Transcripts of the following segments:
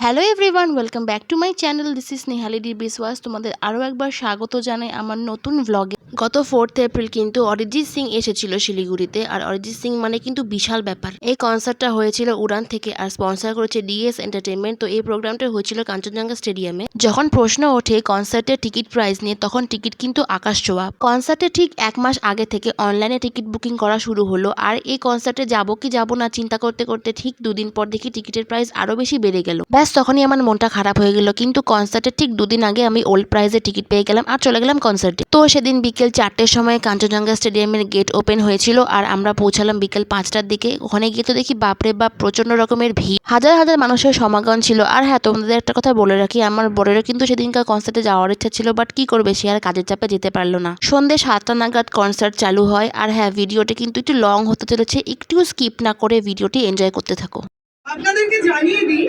Hello everyone, welcome back to my channel. This is Nehali D Biswas. তোমাদের আরও একবার স্বাগত জানাই আমার নতুন ভ্লগে। গত 4th এপ্রিল কিন্তু অরিজিৎ সিং এসেছিল শিলিগুড়িতে। আর অরিজিৎ সিং মানে কিন্তু বিশাল ব্যাপার। এই কনসার্টটা হয়েছিল উড়ান থেকে আর স্পন্সর করেছে ডিএস এন্টারটেনমেন্ট। তো এই প্রোগ্রামটা হয়েছিল কাঞ্চনজঙ্ঘা স্টেডিয়ামে। যখন প্রশ্ন ওঠে কনসার্টের টিকিট প্রাইস নিয়ে, তখন টিকিট কিন্তু আকাশ ছোঁয়া। কনসার্টের ঠিক 1 মাস আগে থেকে অনলাইনে টিকিট বুকিং করা শুরু হলো। আর এই কনসার্টে যাবো কি যাবো না চিন্তা করতে করতে ঠিক 2 দিন পর দেখি টিকিটের প্রাইস আরো বেশি বেড়ে গেল। ব্যাস তখনই আমার মনটা খারাপ হয়ে গেল। কিন্তু কনসার্টের ঠিক 2 দিন আগে আমি ওল্ড প্রাইসে টিকিট পেয়ে গেলাম আর চলে গেলাম কনসার্টে। তো সেদিন বিকেল 4টের সময় কাঞ্চনজঙ্ঘা স্টেডিয়ামের গেট ওপেন হয়েছিল আর আমরা পৌঁছালাম বিকেল 5টার দিকে। ওখানে গিয়ে তো দেখি বাপরে বাপ, প্রচন্ড রকমের ভিড়, হাজার হাজার মানুষের সমাগম ছিল। আর হ্যাঁ, তোমাদের একটা কথা বলে রাখি, আমার বরেরও কিন্তু সেদিনকার কনসার্টে যাওয়ার ইচ্ছা ছিল, বাট কি করবে, সে আর কাজের চাপে যেতে পারলো না। সন্ধ্যে 7টা নাগাদ কনসার্ট চালু হয়। আর হ্যাঁ, ভিডিওটি কিন্তু একটু লং হতে চলেছে, একটু স্কিপ না করে ভিডিওটি এনজয় করতে থাকো। আপনাদেরকে জানিয়ে দিই,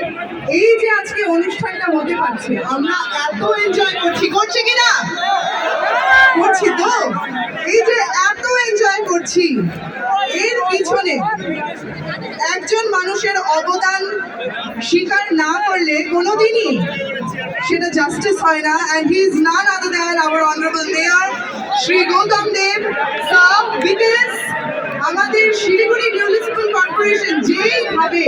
এই যে আজকে অনুষ্ঠানটা হতে পারছে, আমরা এত এনজয় করছি কিনা? করছি তো। এই যে এত এনজয় করছি, এর পিছনে একজন মানুষের অবদান স্বীকার না করলে কোনোদিনই সেটা জাস্টিস হয় না। and he is none other than our honorable mayor Shri Gautam দেব সাহেব। because আমাদের শিলিগুড়ি মিউনিসিপাল কর্পোরেশন যেইভাবে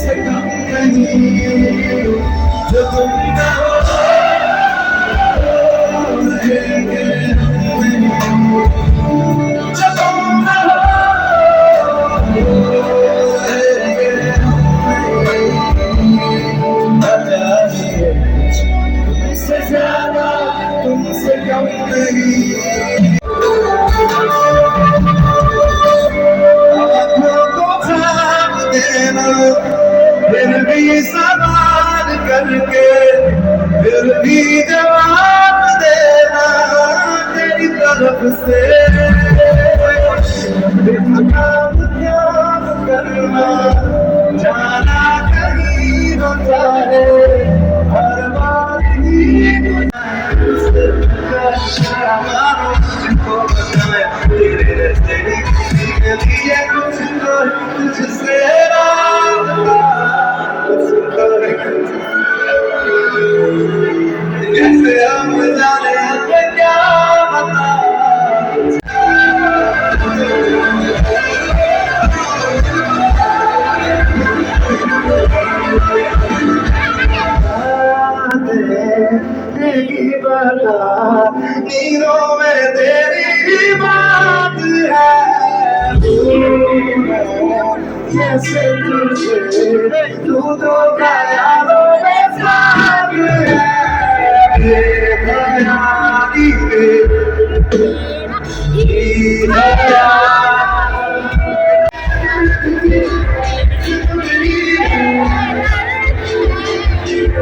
तुमसे कम नहीं, जो तुम ना हो रहेंगे हम नहीं, जो तुम ना हो रहेंगे हम नहीं। पता नहीं तुमसे ज्यादा तुमसे कम नहीं। आँखों को थाम देना, फिर भी सवाल करके, फिर भी जवाब देना तेरी तरफ से। बेथकाम ध्यान करना, जाना कहीं न जाए, हर बार ही तुझको बताया तेरे तेरी किसी के लिए कुछ तो तुझसे रास्ता, कुछ तो कैसे हम जाने ये क्या बता। तेरी बात नींदों में तेरी बात है, जैसे तुझे तू तो ख्यालों में साथ है, ये ख्याली है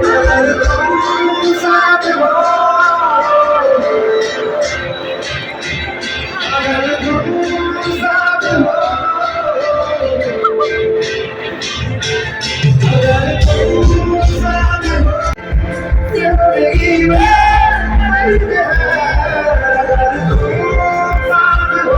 अगर तुम साथ हो, अगर तुम साथ हो, अगर तुम साथ हो, जिंदगी में है, अगर तुम साथ हो।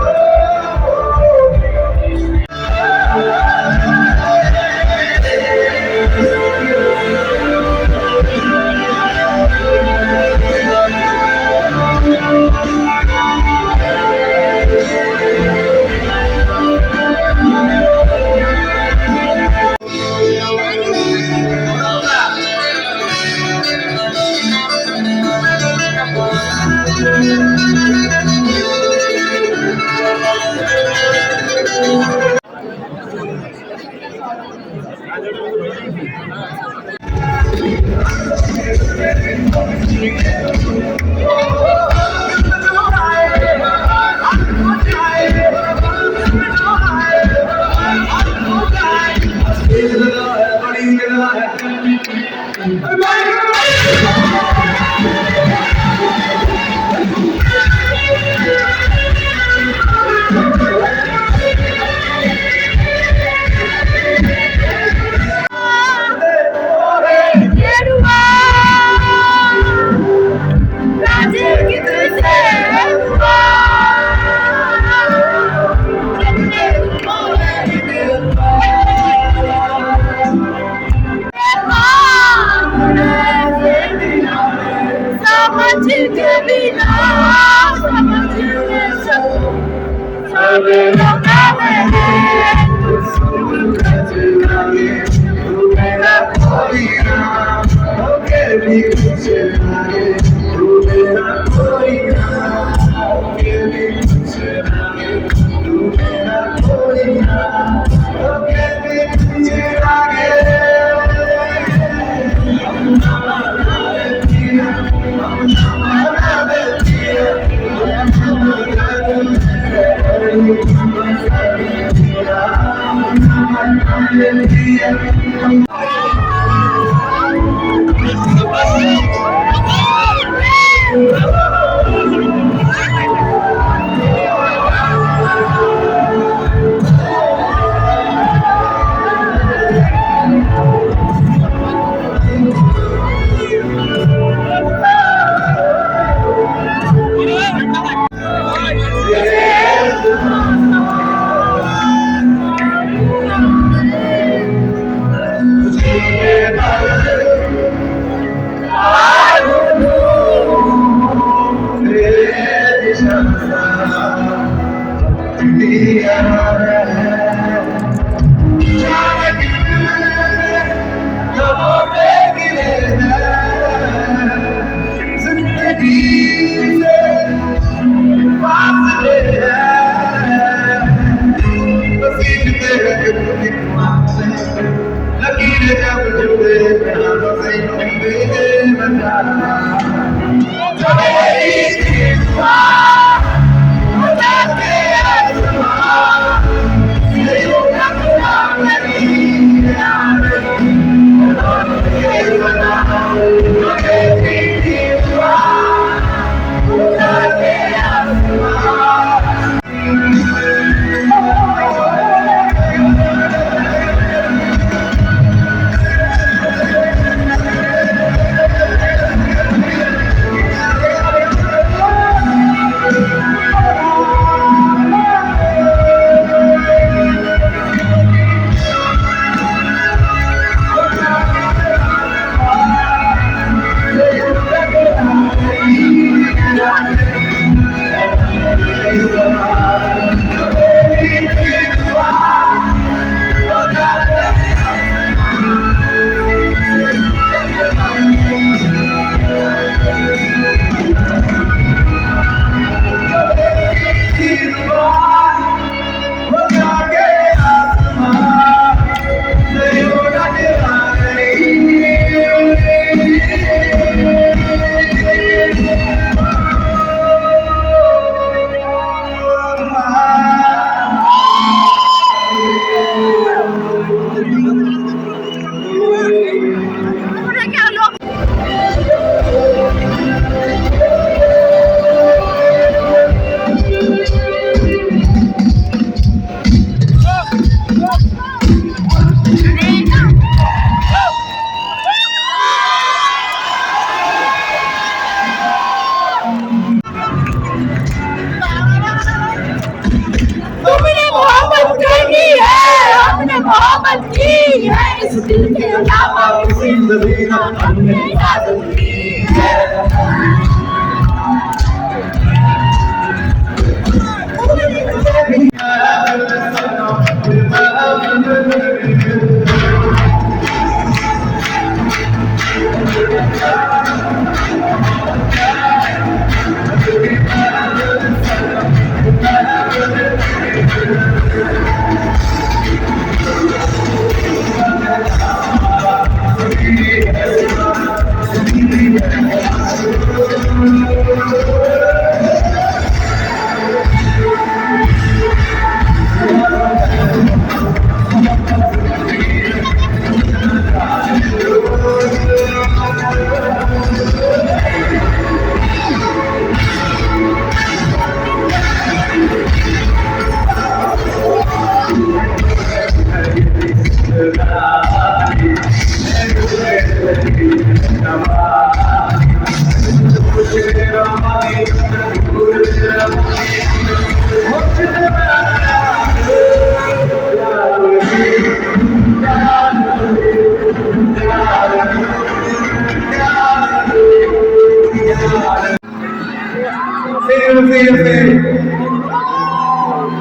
मोहब्बत की है इस दिल के अलावा किसी ज़मीना हमने इजाज़त की है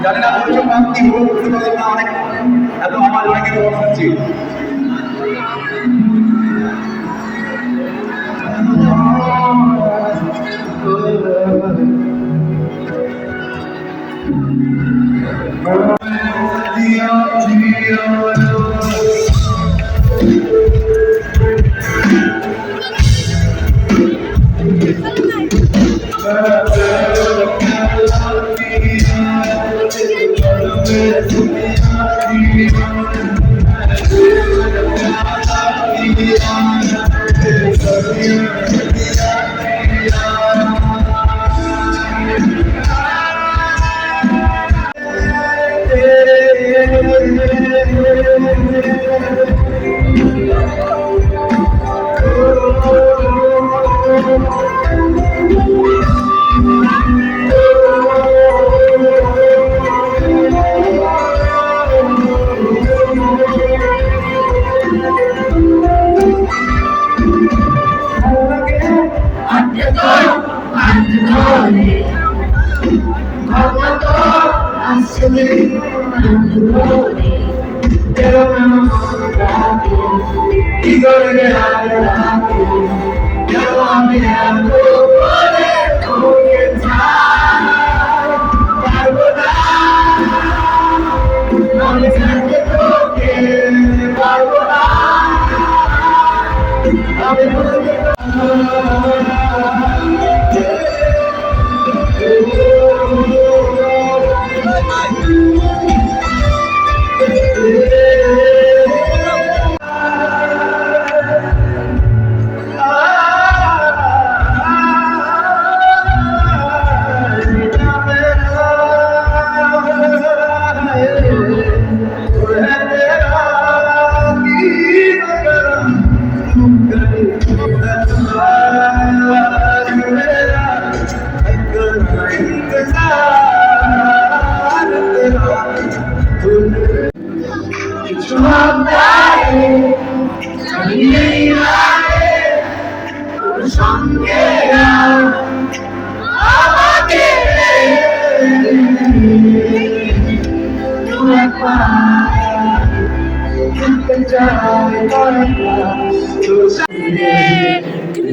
জানি না বলছো নাম কি হলো বুঝতে পারলাম না অনেক এত আমার অনেকের কথা হচ্ছে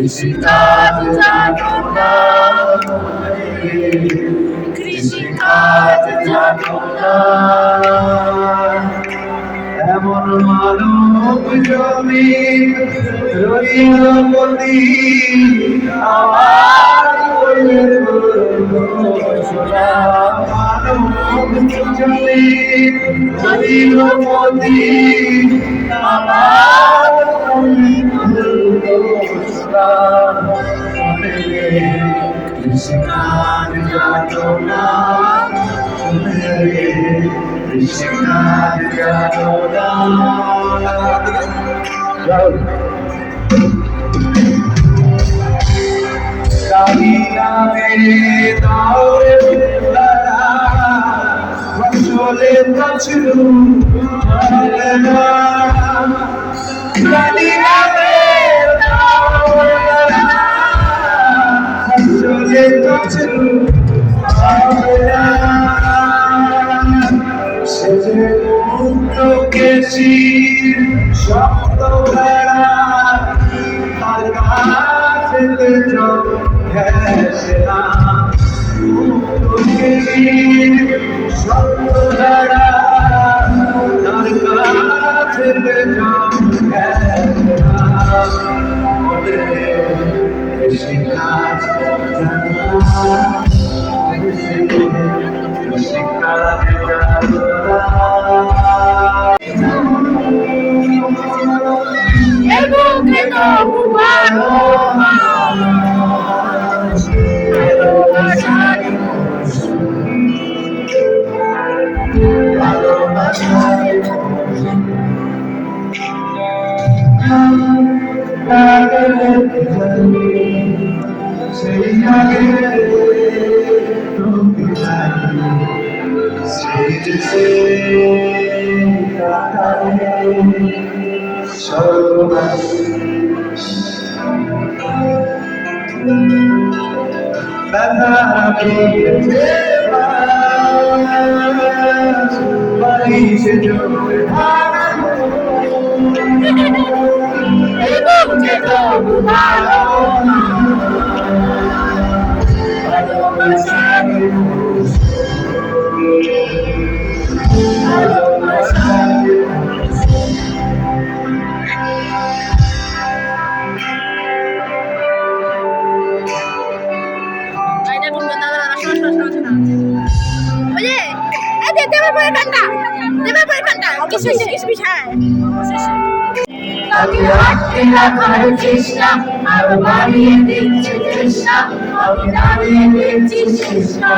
কৃষিকাজ জানো না কৃষিকাজ জানো না এমন মানব জমি রইল পতি আমার সোনা মানব জমি রইল পতি আমার কৃষ্ণার যাতনা কৃষ্ণার যাতনা আসলে তো ছিল জানি না আসলে তো ছিল সে যে মুক্ত কেশি শক্ত বেড়া তার কাছে ঘেসে না মুক্ত কেশি শক্ত বেড়া তার কাছে ঘেসে না বেশি কাজ জানি না সেই আগে রাখার চেষ্টা আরো বাড়িয়ে দিচ্ছে চেষ্টা আমি দাঁড়িয়ে দেখছি চেষ্টা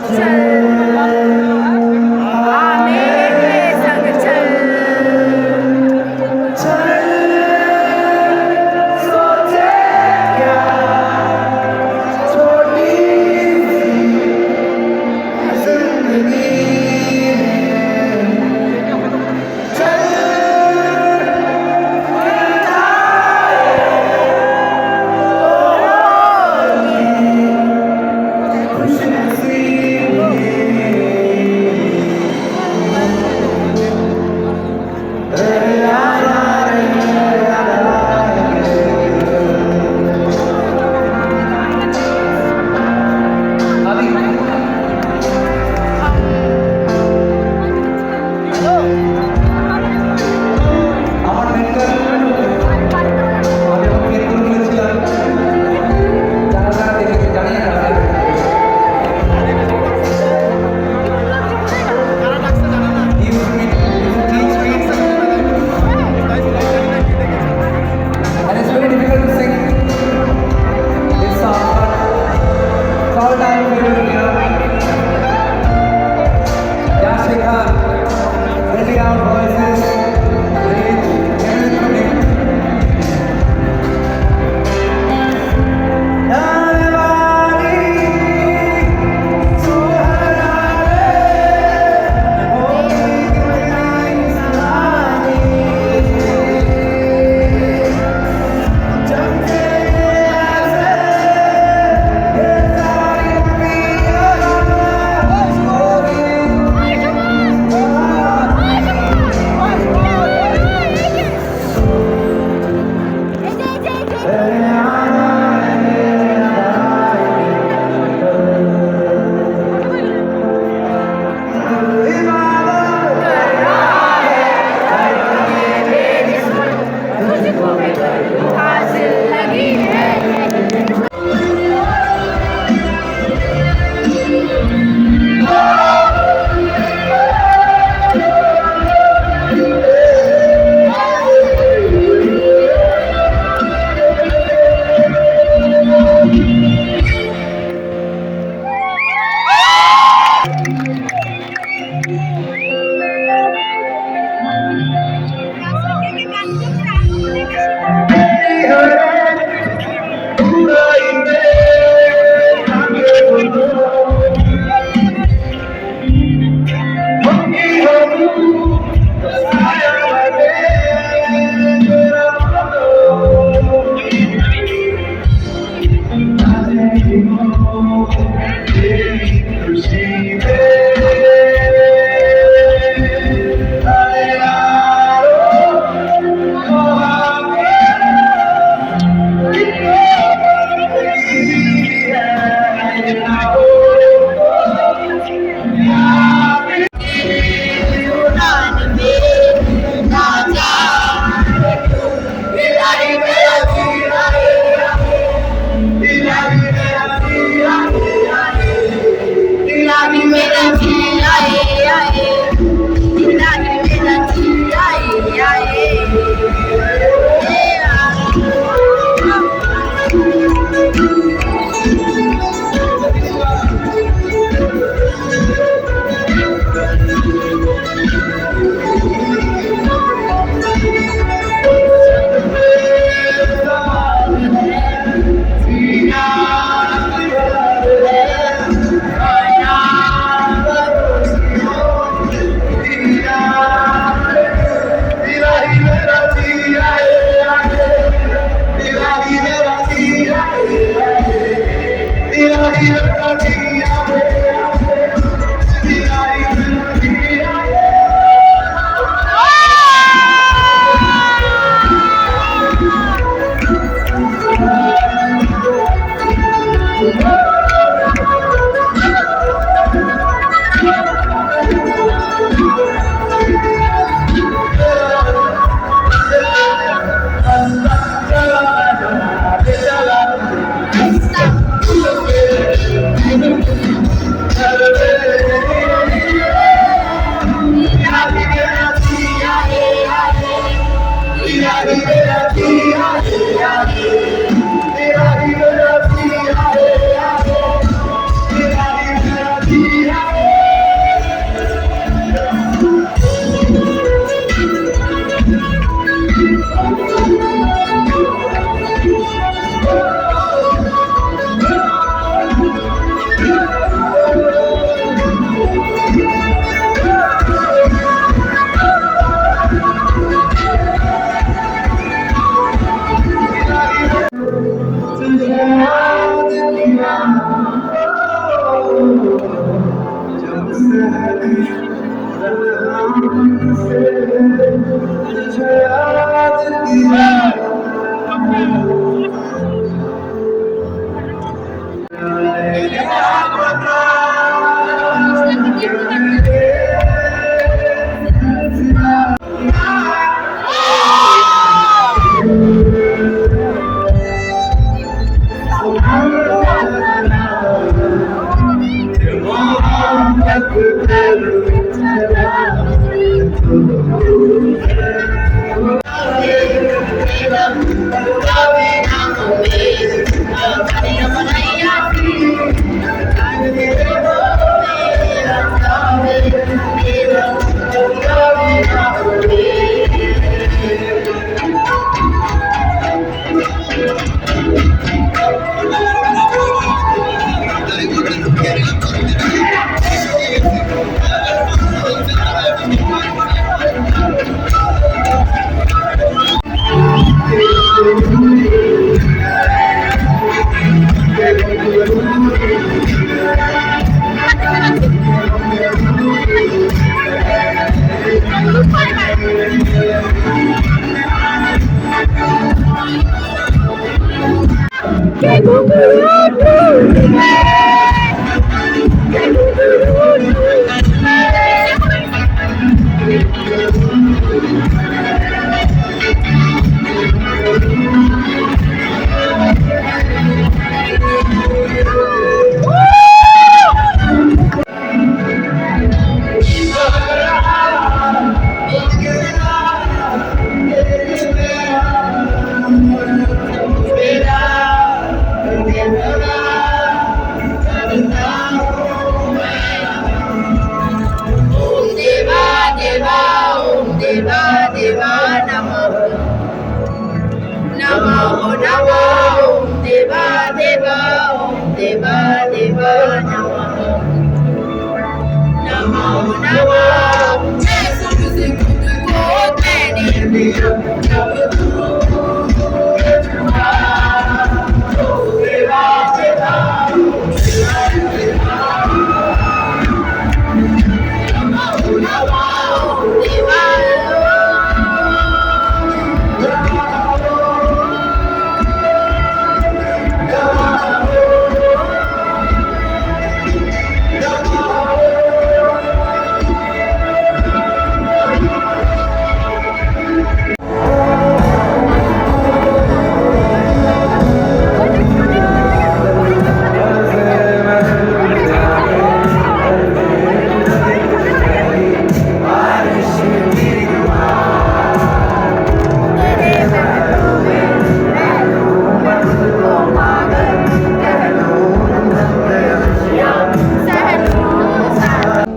खुशी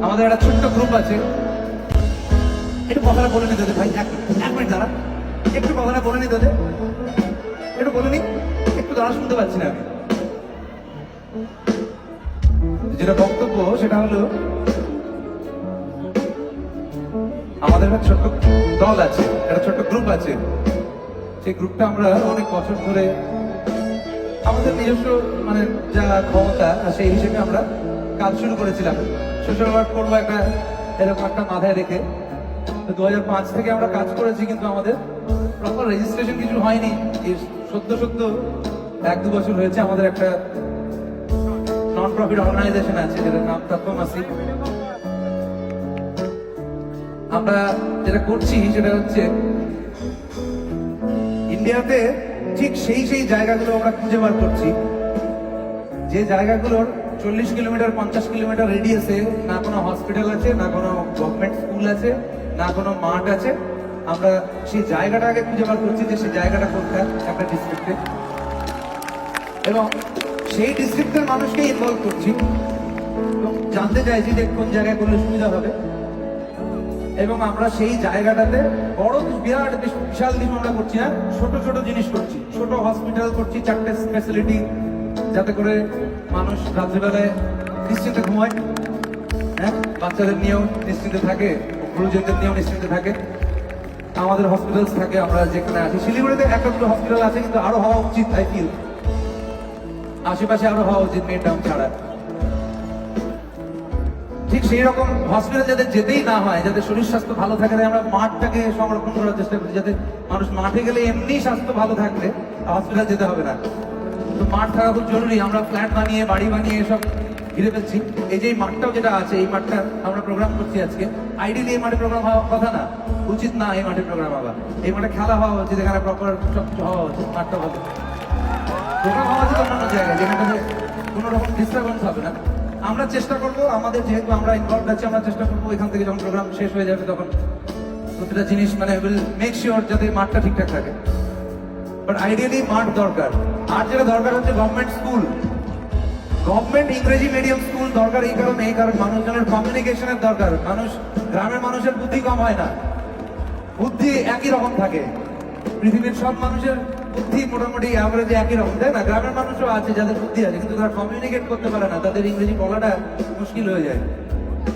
আমাদের একটা ছোট্ট গ্রুপ আছে, একটু কথাটা বলে নিতে দে ভাই, এক মিনিট দাঁড়া, একটু কথাটা বলে নিতে দে, একটু বলে নি, একটু দাঁড়া, শুনতে পাচ্ছি না আমি। যেটা বক্তব্য সেটা হলো আমাদের একটা ছোট্ট দল আছে, একটা ছোট্ট গ্রুপ আছে। সেই গ্রুপটা আমরা অনেক বছর ধরে আমাদের নিজস্ব মানে যা ক্ষমতা সেই হিসেবে আমরা কাজ শুরু করেছিলাম। সোশ্যাল ওয়ার্ক করবো একটা এরকম একটা মাথায় রেখে। তো 2005 থেকে আমরা কাজ করেছি, কিন্তু আমাদের প্রপার রেজিস্ট্রেশন কিছু হয়নি। এই সদ্য 1-2 বছর হয়েছে আমাদের একটা নন প্রফিট অর্গানাইজেশন আছে যেটার নাম তত্ত্বমাসি। আমরা যেটা করছি সেটা হচ্ছে ইন্ডিয়াতে ঠিক সেই জায়গাগুলো আমরা খুঁজে বার করছি, যে জায়গাগুলোর 40 কিলোমিটার 50 কিলোমিটার রেডিয়াসে না কোনো হসপিটাল আছে, না কোনো গভর্নমেন্ট স্কুল আছে, না কোনো মাঠ আছে। আমরা সেই জায়গাটাকে খুঁজে বার করছি যে সেই জায়গাটা কোথায় একটা ডিস্ট্রিক্টে, এবং সেই ডিস্ট্রিক্টের মানুষকে ইনভলভ করছি এবং জানতে চাইছি যে কোন জায়গায় করলে সুবিধা হবে। এবং আমরা সেই জায়গাটাতে বড় বিরাট বিশাল কিছু আমরা করছি না, ছোট ছোট জিনিস করছি। ছোট হসপিটাল করছি, 4টে ফ্যাসিলিটি, যাতে করে মানুষ রাত্রিবেলায় নিশ্চিন্তে ঘুমায়, হ্যাঁ, বাচ্চাদের নিয়েও নিশ্চিন্তে থাকে, গুরুজনদের নিয়েও নিশ্চিন্তে থাকে। আমাদের হসপিটালস থাকে, আমরা যেখানে আছি। শিলিগুড়িতে একটা দুটো হসপিটাল আছে, কিন্তু আরো হওয়া উচিত। আই ফিল আশেপাশে আরো হওয়া উচিত, মেন টাউন ছাড়া। ঠিক সেই রকম হসপিটাল যাতে যেতেই না হয়, যাতে শরীর স্বাস্থ্য ভালো থাকে, তাই আমরা মাঠটাকে সংরক্ষণ করার চেষ্টা করি, যাতে মানুষ মাঠে গেলে এমনি স্বাস্থ্য ভালো থাকলে হসপিটাল যেতে হবে না। তো মাঠ থাকা খুব জরুরি। আমরা ফ্ল্যাট বানিয়ে, বাড়ি বানিয়ে এসব ঘিরে ফেলছি। এই যে মাঠটাও যেটা আছে, এই মাঠটা আমরা প্রোগ্রাম করছি আজকে। আইডিয়ালি এই মাঠে প্রোগ্রাম হওয়ার কথা না, উচিত না এই মাঠে প্রোগ্রাম হওয়া। এই মাঠে খেলা হওয়া উচিত, এখানে প্রপার সব কিছু হওয়া উচিত। মাঠটা ভালো প্রোগ্রাম হওয়া উচিত অন্যান্য জায়গায়, যেখানে কোনো রকম ডিস্টারবেন্স হবে না। আমরা চেষ্টা করবো, আমাদের যেহেতু আমরা ইনভলভ আছি, আমরা চেষ্টা করবো এখান থেকে যখন প্রোগ্রাম শেষ হয়ে যাবে তখন প্রতিটা জিনিস মানে উইল মেক শিওর যাতে মাঠটা ঠিকঠাক থাকে। বাট আইডিয়ালি মাঠ দরকার। আর যেটা দরকার হচ্ছে গভর্নমেন্ট স্কুল, গভর্নমেন্ট ইংরেজি মিডিয়াম স্কুল দরকার। এই কারণ মানুষজনের কমিউনিকেশনের দরকার। গ্রামের মানুষের বুদ্ধি কম হয় না, বুদ্ধি একই রকম থাকে। পৃথিবীর সব মানুষের বুদ্ধি মোটামুটি অ্যাভারেজে একই রকম, তাই না? গ্রামের মানুষও আছে যাদের বুদ্ধি আছে, কিন্তু তারা কমিউনিকেট করতে পারে না, তাদের ইংরেজি বলাটা মুশকিল হয়ে যায়।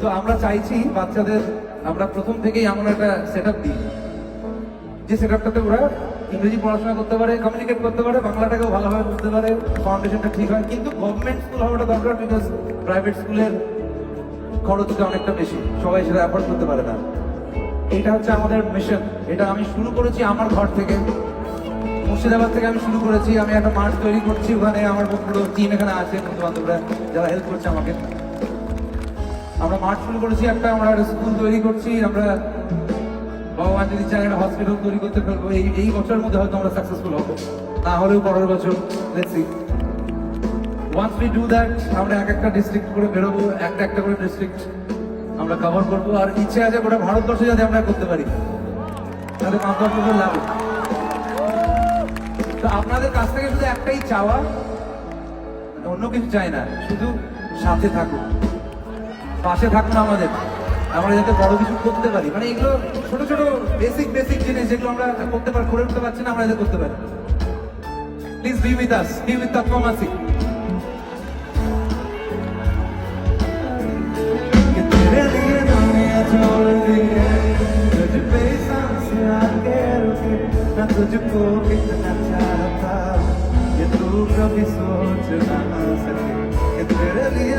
তো আমরা চাইছি বাচ্চাদের আমরা প্রথম থেকেই এমন একটা সেট আপ দিই, যে সেট আপটাতে ওরা ইংরেজি পড়াশোনা করতে পারে, কমিউনিকেট করতে পারে, বাংলাটাকেও ভালোভাবে বুঝতে পারে, ফাউন্ডেশনটা ঠিক হয়। কিন্তু গভর্নমেন্ট স্কুল হওয়াটা দরকার, বিকজ প্রাইভেট স্কুলের খরচটা অনেকটা বেশি, সবাই সেটা অ্যাফোর্ড করতে পারে না। এটা হচ্ছে আমাদের মিশন। এটা আমি শুরু করেছি আমার ঘর থেকে, মুর্শিদাবাদ থেকে আমি শুরু করেছি। আমি একটা মাঠ তৈরি করছি, ওখানে আমার পুরো টিম এখানে আছে, বন্ধু বান্ধবরা যারা হেল্প করছে আমাকে। আমরা মাঠ শুরু করেছি একটা, আমরা একটা স্কুল তৈরি করছি। আমরা ভগবান যদি চাই একটা হসপিটাল তৈরি করতে পারবো। এই বছরের মধ্যে হয়তো আমরা সাকসেসফুল হবো, না হলেও পরের বছর। Let's see. Once we do that, আমরা একটা ডিস্ট্রিক্ট করে বেরোবো, একটা করে ডিস্ট্রিক্ট আমরা কভার করবো। আর ইচ্ছে আছে গোটা ভারতবর্ষে যাতে আমরা করতে পারি, তাহলে কাউকে লাভ। তো আপনাদের কাছ থেকে শুধু একটাই চাওয়া, অন্য কিছু চাই না, শুধু সাথে থাকুন, পাশে থাকুন আমাদের, আমরা যাতে বড় কিছু করতে পারি। মানে এগুলো ছোট ছোট বেসিক জিনিস যেগুলো আমরা করতে পারি, করে উঠতে পারছি না, আমরা যাতে করতে পারি। Please be with us, be with Tattvamasi. तेरे लिए दुनिया छोड़ दी है, तुझ पे सांसें आके रुकी तुझको कितना चाहता ये तू कभी सोच ना सके कि तेरे लिए